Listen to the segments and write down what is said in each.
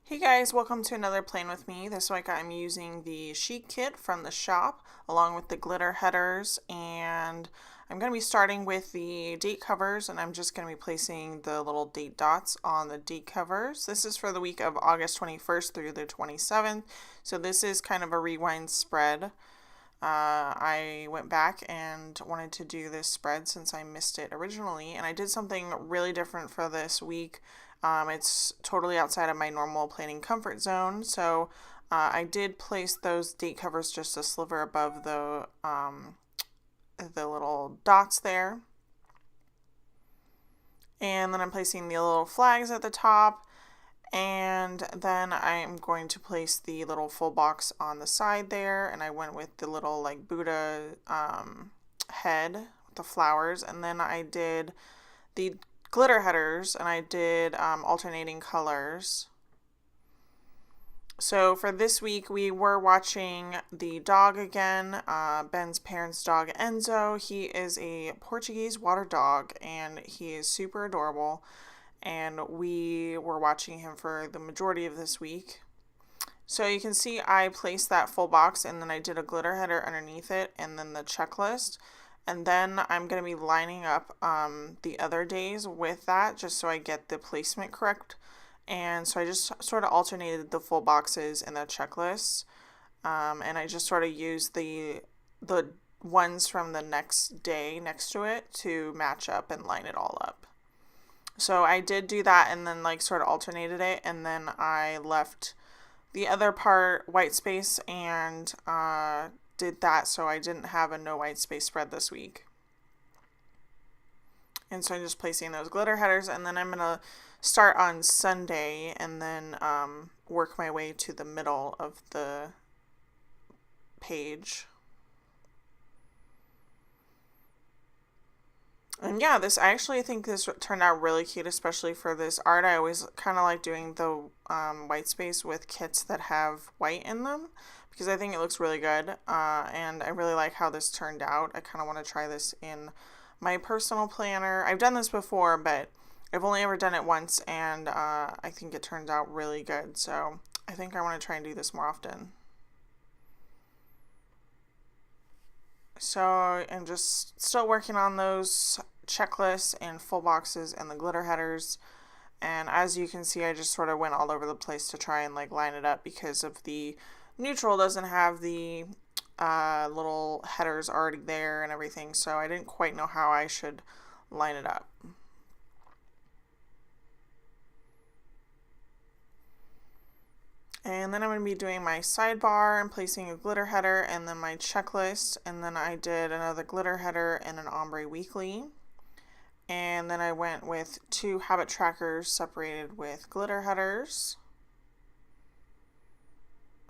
Hey guys, welcome to another Plan with me. This week I'm using the Chic kit from the shop along with the glitter headers, and I'm going to be starting with the date covers, and I'm just going to be placing the little date dots on the date covers. This is for the week of August 21st through the 27th, so this is kind of a rewind spread. I went back and wanted to do this spread since I missed it originally, and I did something really different for this week. It's totally outside of my normal planning comfort zone, so I did place those date covers just a sliver above the little dots there, and then I'm placing the little flags at the top. And then I'm going to place the little full box on the side there, and I went with the little like Buddha head with the flowers, and then I did the glitter headers, and I did alternating colors. So for this week, we were watching the dog again, Ben's parents' dog Enzo. He is a Portuguese water dog, and he is super adorable, and we were watching him for the majority of this week. So you can see I placed that full box, and then I did a glitter header underneath it, and then the checklist. And then I'm going to be lining up the other days with that just so I get the placement correct. And so I just sort of alternated the full boxes and the checklists. And I just sort of used the ones from the next day next to it to match up and line it all up. So I did do that and then like sort of alternated it, and then I left the other part white space and did that so I didn't have a no white space spread this week. And so I'm just placing those glitter headers, and then I'm going to start on Sunday and then work my way to the middle of the page. And yeah, I actually think this turned out really cute, especially for this art. I always kind of like doing the white space with kits that have white in them because I think it looks really good. And I really like how this turned out. I kind of want to try this in my personal planner. I've done this before, but I've only ever done it once, and I think it turned out really good. So I think I want to try and do this more often. So I'm just still working on those checklists and full boxes and the glitter headers. And as you can see, I just sort of went all over the place to try and like line it up because of the neutral doesn't have the little headers already there and everything. So I didn't quite know how I should line it up. And then I'm going to be doing my sidebar and placing a glitter header and then my checklist. And then I did another glitter header and an ombre weekly. And then I went with 2 habit trackers separated with glitter headers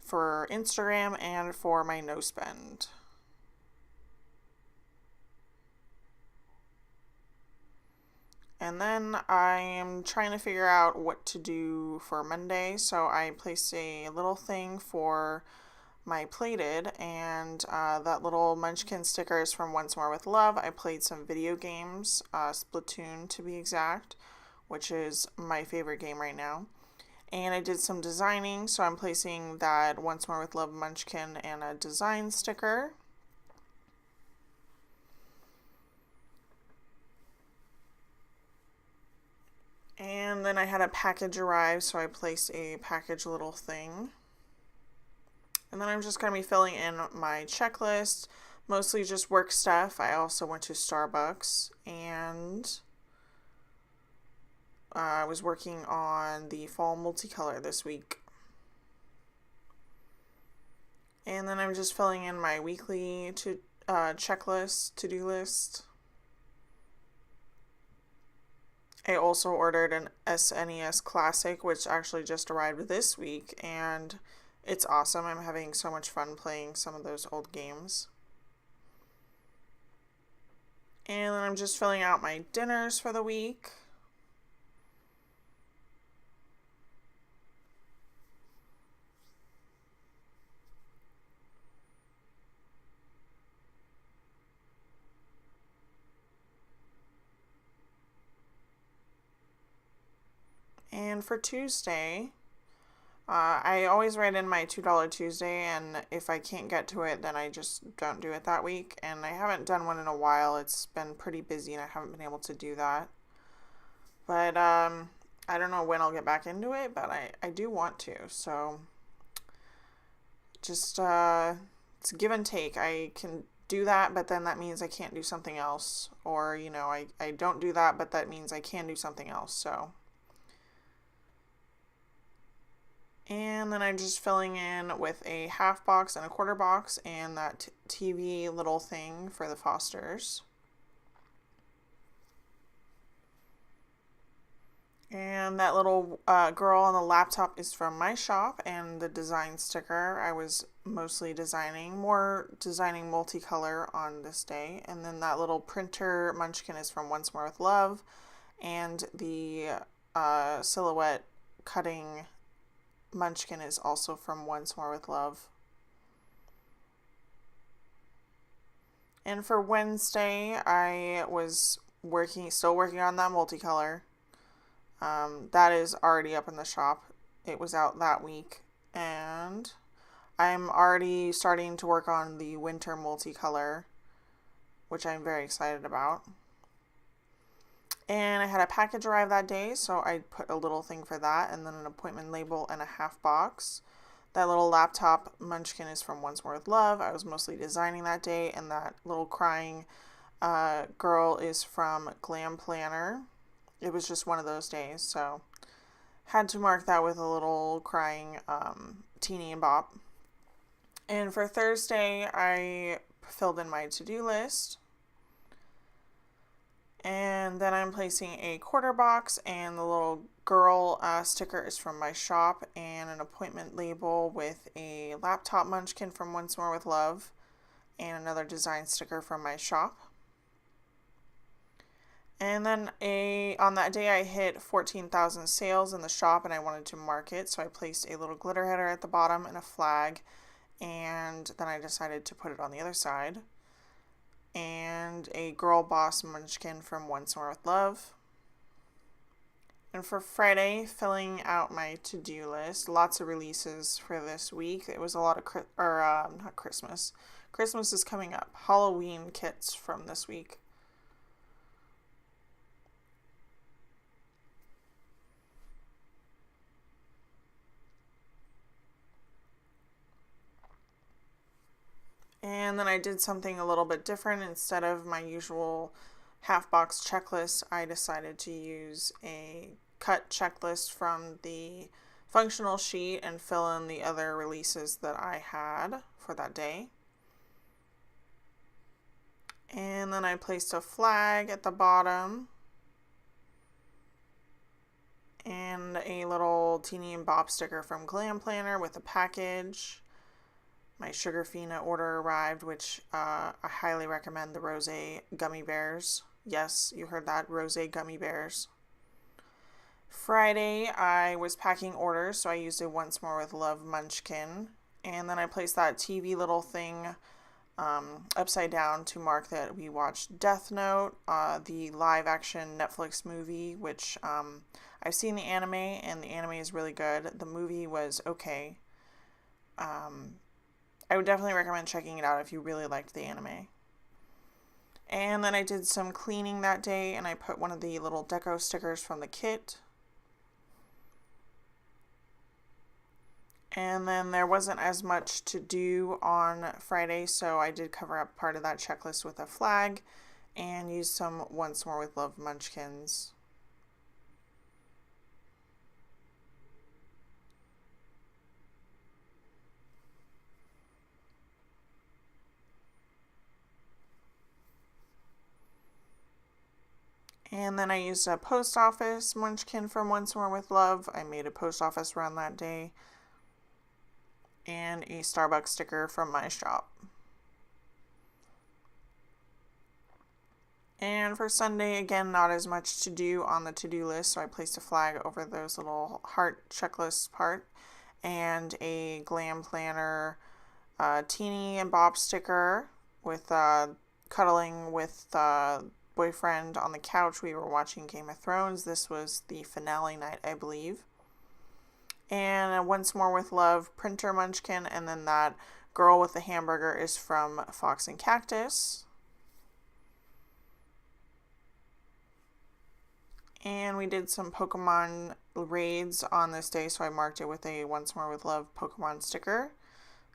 for Instagram and for my no spend. And then I am trying to figure out what to do for Monday. So I placed a little thing for my plated, and that little munchkin sticker is from Once More with Love. I played some video games, Splatoon to be exact, which is my favorite game right now. And I did some designing, so I'm placing that Once More with Love munchkin and a design sticker. And then I had a package arrive, so I placed a package little thing. And then I'm just going to be filling in my checklist, mostly just work stuff. I also went to Starbucks, and I was working on the fall multicolor this week. And then I'm just filling in my weekly checklist, to-do list. I also ordered an SNES Classic, which actually just arrived this week, and it's awesome. I'm having so much fun playing some of those old games. And then I'm just filling out my dinners for the week. And for Tuesday, I always write in my $2 Tuesday, and if I can't get to it, then I just don't do it that week. And I haven't done one in a while. It's been pretty busy, and I haven't been able to do that. But I don't know when I'll get back into it, but I do want to. So just it's give and take. I can do that, but then that means I can't do something else. Or, I don't do that, but that means I can do something else. So. And then I'm just filling in with a half box and a quarter box and that TV little thing for the Fosters. And that little girl on the laptop is from my shop, and the design sticker I was mostly more designing multicolor on this day. And then that little printer munchkin is from Once More with Love, and the silhouette cutting munchkin is also from Once More with Love. And for Wednesday, I was still working on that multicolor. That is already up in the shop. It was out that week. And I'm already starting to work on the winter multicolor, which I'm very excited about. And I had a package arrive that day, so I put a little thing for that, and then an appointment label and a half box. That little laptop munchkin is from Once More with Love. I was mostly designing that day, and that little crying girl is from Glam Planner. It was just one of those days, so had to mark that with a little crying teeny and bop. And for Thursday, I filled in my to-do list. And then I'm placing a quarter box, and the little girl sticker is from my shop, and an appointment label with a laptop munchkin from Once More with Love, and another design sticker from my shop. And then on that day I hit 14,000 sales in the shop, and I wanted to mark it, so I placed a little glitter header at the bottom and a flag, and then I decided to put it on the other side. And a girl boss munchkin from Once More with Love. And for Friday, filling out my to-do list, lots of releases for this week. It was a lot of not Christmas. Christmas is coming up. Halloween kits from this week. And then I did something a little bit different. Instead of my usual half box checklist, I decided to use a cut checklist from the functional sheet and fill in the other releases that I had for that day. And then I placed a flag at the bottom and a little teeny and bop sticker from Glam Planner with a package. My Sugarfina order arrived, which I highly recommend the rosé gummy bears. Yes, you heard that, rosé gummy bears. Friday, I was packing orders, so I used a Once More with Love munchkin. And then I placed that TV little thing upside down to mark that we watched Death Note, the live-action Netflix movie, which I've seen the anime, and the anime is really good. The movie was okay. I would definitely recommend checking it out if you really liked the anime. And then I did some cleaning that day, and I put one of the little deco stickers from the kit. And then there wasn't as much to do on Friday, so I did cover up part of that checklist with a flag and used some Once More with Love munchkins. And then I used a post office munchkin from Once More with Love. I made a post office run that day. And a Starbucks sticker from my shop. And for Sunday, again, not as much to do on the to-do list, so I placed a flag over those little heart checklist part, and a Glam Planner teeny and bop sticker with cuddling with boyfriend on the couch. We were watching Game of Thrones. This was the finale night, I believe. And Once More with Love printer munchkin, and then that girl with the hamburger is from Fox and Cactus. And we did some Pokemon raids on this day, so I marked it with a Once More with Love Pokemon sticker.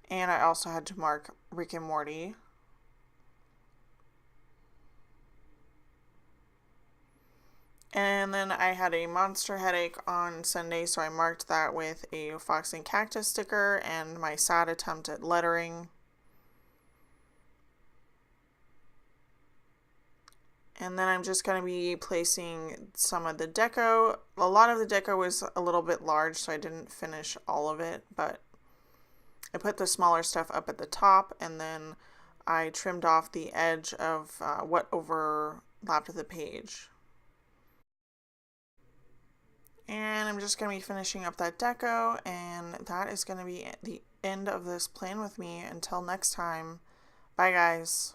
And I also had to mark Rick and Morty. And then I had a monster headache on Sunday, so I marked that with a Fox and Cactus sticker and my sad attempt at lettering. And then I'm just going to be placing some of the deco. A lot of the deco was a little bit large, so I didn't finish all of it, but I put the smaller stuff up at the top, and then I trimmed off the edge of what overlapped the page. And I'm just going to be finishing up that deco, and that is going to be the end of this plan with me. Until next time, bye guys.